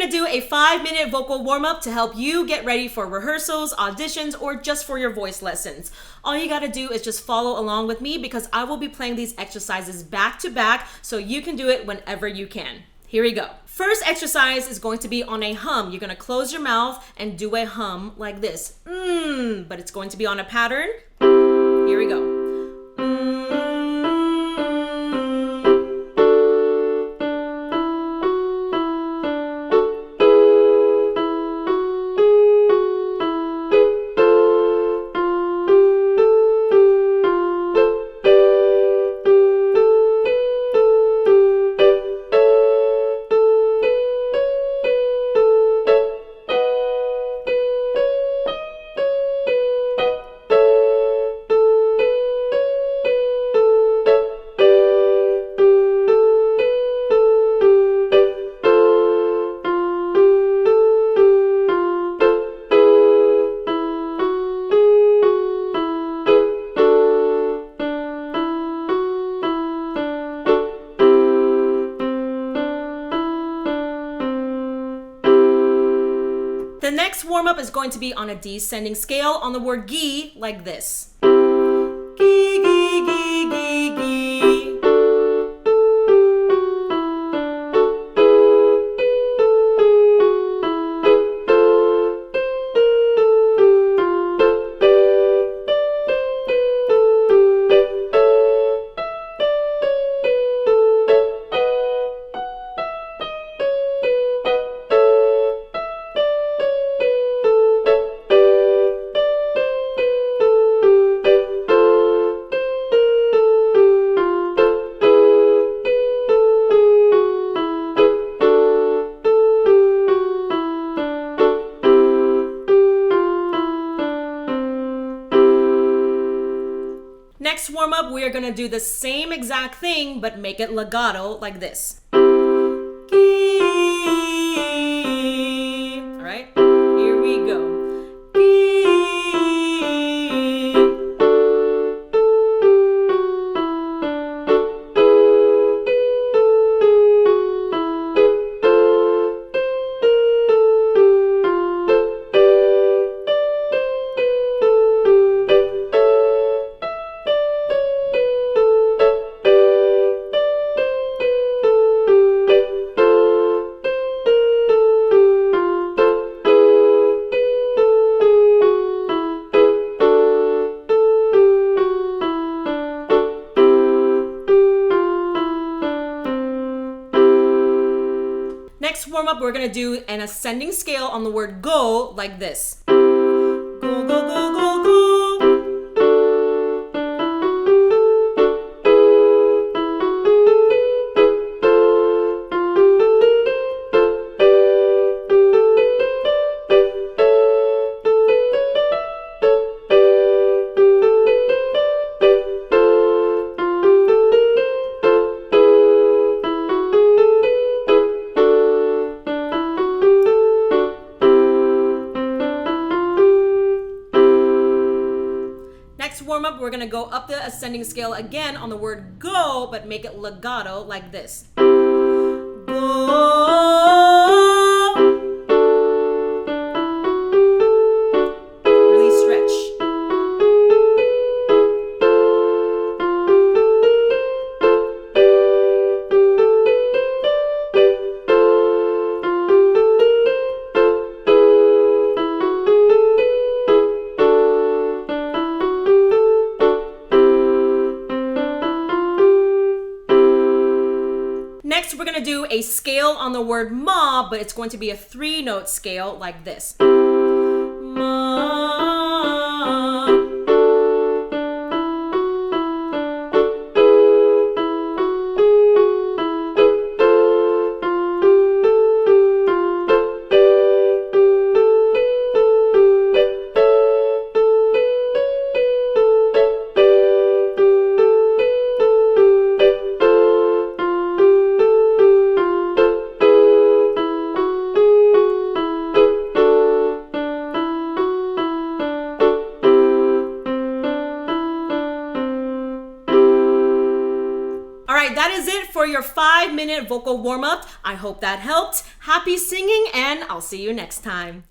gonna do a 5-minute vocal warm-up to help you get ready for rehearsals, auditions, or just for your voice lessons. All you gotta do is just follow along with me because I will be playing these exercises back to back so you can do it whenever you can. Here we go. First exercise is going to be on a hum. You're gonna close your mouth and do a hum like this. But it's going to be on a pattern. Here we go. The next warm-up is going to be on a descending scale on the word gi, like this. Gi, gi, gi, gi, gi. Next warm-up, we are going to do the same exact thing, but make it legato like this. All right, here we go. Next warm-up, we're going to do an ascending scale on the word go, like this. Go, go, go, go, go. Next warm-up, we're gonna go up the ascending scale again on the word go, but make it legato like this. Go. Really stretch. Next, we're going to do a scale on the word ma, but it's going to be a 3-note scale like this. Ma. your 5-minute vocal warm-up. I hope that helped. Happy singing, and I'll see you next time.